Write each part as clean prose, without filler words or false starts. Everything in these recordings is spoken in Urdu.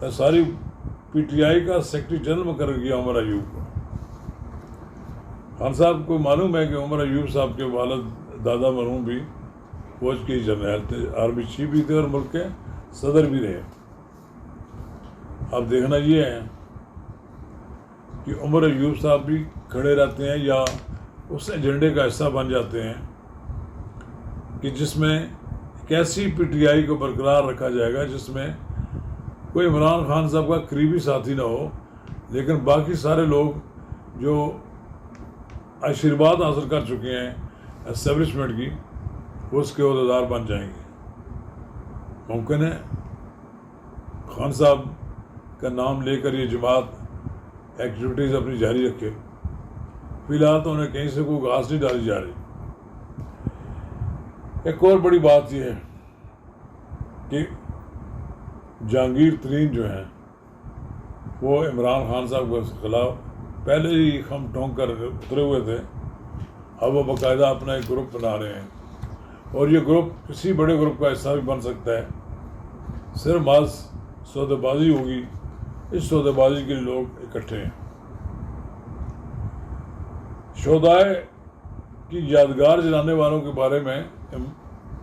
ساری پی ٹی آئی کا سیکرٹری جنرل مقرر کیا عمر ایوب کو. خان صاحب کو معلوم ہے کہ عمر ایوب صاحب کے والد دادا مرحوم بھی فوج کے جرنیل تھے, آرمی چیف بھی تھے اور ملک کے صدر بھی رہے. اب دیکھنا یہ ہے کہ عمر ایوب صاحب بھی کھڑے رہتے ہیں یا اس ایجنڈے کا حصہ بن جاتے ہیں کہ جس میں ایک ایسی پی ٹی آئی کو برقرار رکھا جائے گا جس میں کوئی عمران خان صاحب کا قریبی ساتھی نہ ہو, لیکن باقی سارے لوگ جو آشیرواد حاصل کر چکے ہیں اسٹیبلشمنٹ کی وہ اس کے عہدیدار بن جائیں گے. ممکن ہے خان صاحب کا نام لے کر یہ جماعت ایکٹیویٹیز اپنی جاری رکھے. فی الحال تو انہیں کہیں سے کوئی گھاس نہیں ڈالی جا رہی. ایک اور بڑی بات یہ ہے کہ جہانگیر ترین جو ہیں وہ عمران خان صاحب کے خلاف پہلے ہی خم ٹھونک کر اترے ہوئے تھے. اب وہ باقاعدہ اپنا ایک گروپ بنا رہے ہیں اور یہ گروپ کسی بڑے گروپ کا حصہ بھی بن سکتا ہے. صرف بعض سودے بازی ہوگی, اس سودے بازی کے لیے لوگ اکٹھے ہیں. شہدائے کی یادگار جلانے والوں کے بارے میں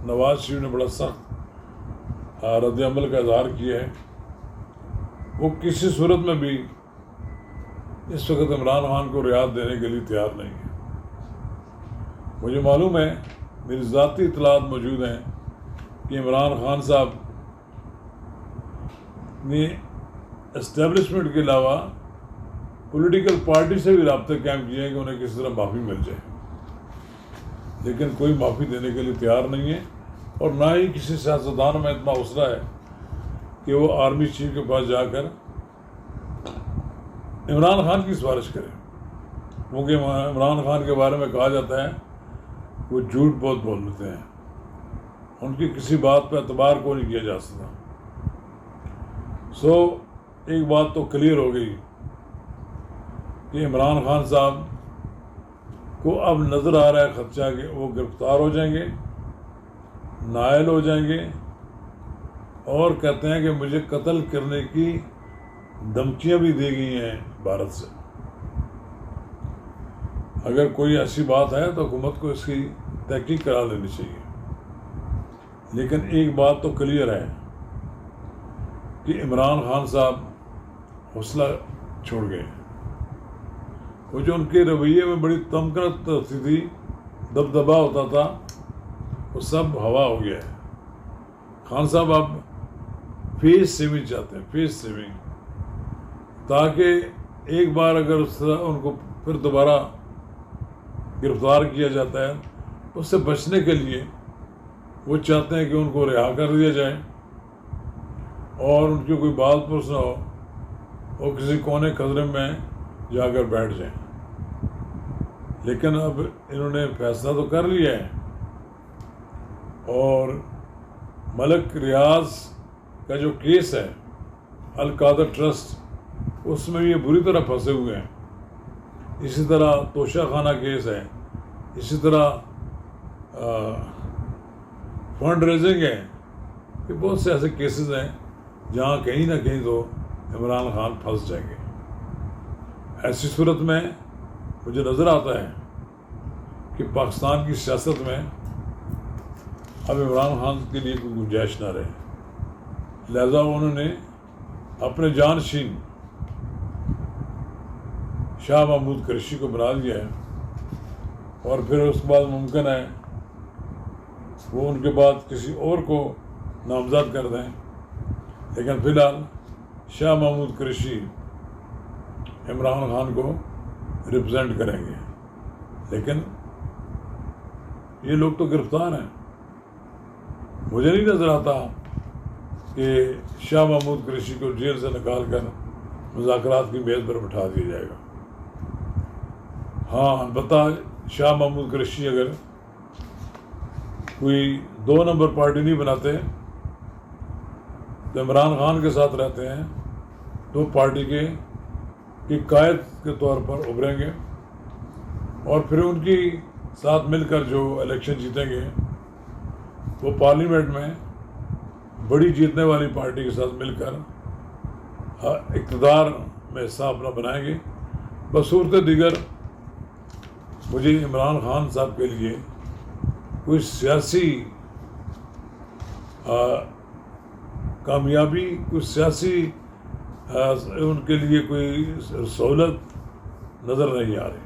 نواز شریف نے بڑا سخت رد عمل کا اظہار کیا ہے. وہ کسی صورت میں بھی اس وقت عمران خان کو رعایت دینے کے لیے تیار نہیں ہے. مجھے معلوم ہے, میری ذاتی اطلاعات موجود ہیں کہ عمران خان صاحب نے اسٹیبلشمنٹ کے علاوہ پولیٹیکل پارٹی سے بھی رابطے قائم کیے ہیں کہ انہیں کسی طرح معافی مل جائے, لیکن کوئی معافی دینے کے لیے تیار نہیں ہے. اور نہ ہی کسی سیاستدان میں اتنا حوصلہ ہے کہ وہ آرمی چیف کے پاس جا کر عمران خان کی سفارش کرے, کیونکہ عمران خان کے بارے میں کہا جاتا ہے وہ جھوٹ بہت بول لیتے ہیں, ان کی کسی بات پہ اعتبار کو نہیں کیا جا سکتا. ایک بات تو کلیئر ہو گئی کہ عمران خان صاحب کو اب نظر آ رہا ہے خدشہ کہ وہ گرفتار ہو جائیں گے, نائل ہو جائیں گے, اور کہتے ہیں کہ مجھے قتل کرنے کی دھمکیاں بھی دی گئی ہیں بھارت سے. اگر کوئی ایسی بات ہے تو حکومت کو اس کی تحقیق کرا لینی چاہیے. لیکن ایک بات تو کلیئر ہے کہ عمران خان صاحب حوصلہ چھوڑ گئے. وہ جو ان کے رویے میں بڑی تمکنت تھی, دبدبا ہوتا تھا, وہ سب ہوا ہو گیا ہے. خان صاحب اب فیس سیونگ چاہتے ہیں, فیس سیونگ, تاکہ ایک بار اگر اس طرح ان کو پھر دوبارہ گرفتار کیا جاتا ہے, اس سے بچنے کے لیے وہ چاہتے ہیں کہ ان کو رہا کر دیا جائے اور ان کی کوئی بات پرس نہ ہو, وہ کسی کونے خزرے میں جا کر بیٹھ جائیں. لیکن اب انہوں نے فیصلہ تو کر لیا ہے, اور ملک ریاض کا جو کیس ہے القادر ٹرسٹ, اس میں یہ بری طرح پھنسے ہوئے ہیں. اسی طرح توشہ خانہ کیس ہے, اسی طرح فنڈ ریزنگ ہے. یہ بہت سے ایسے کیسز ہیں جہاں کہیں نہ کہیں تو عمران خان پھنس جائیں گے. ایسی صورت میں مجھے نظر آتا ہے کہ پاکستان کی سیاست میں اب عمران خان کے لیے کوئی گنجائش نہ رہے. لہذا انہوں نے اپنے جانشین شاہ محمود قریشی کو بنا دیا ہے, اور پھر اس کے بعد ممکن ہے وہ ان کے بعد کسی اور کو نامزد کر دیں. لیکن فی الحال شاہ محمود قریشی عمران خان کو ریپرزینٹ کریں گے. لیکن یہ لوگ تو گرفتار ہیں. مجھے نہیں نظر آتا کہ شاہ محمود قریشی کو جیل سے نکال کر مذاکرات کی میز پر بٹھا دیا جائے گا. ہاں البتہ شاہ محمود قریشی اگر کوئی 2 نمبر پارٹی نہیں بناتے تو عمران خان کے ساتھ رہتے ہیں تو پارٹی کے قائد کے طور پر ابھریں گے, اور پھر ان کی ساتھ مل کر جو الیکشن جیتیں گے وہ پارلیمنٹ میں بڑی جیتنے والی پارٹی کے ساتھ مل کر اقتدار میں حصہ اپنا بنائیں گے. بصورت دیگر مجھے عمران خان صاحب کے لیے کوئی سیاسی کامیابی، کوئی سیاسی ان کے لیے کوئی سہولت نظر نہیں آ رہی.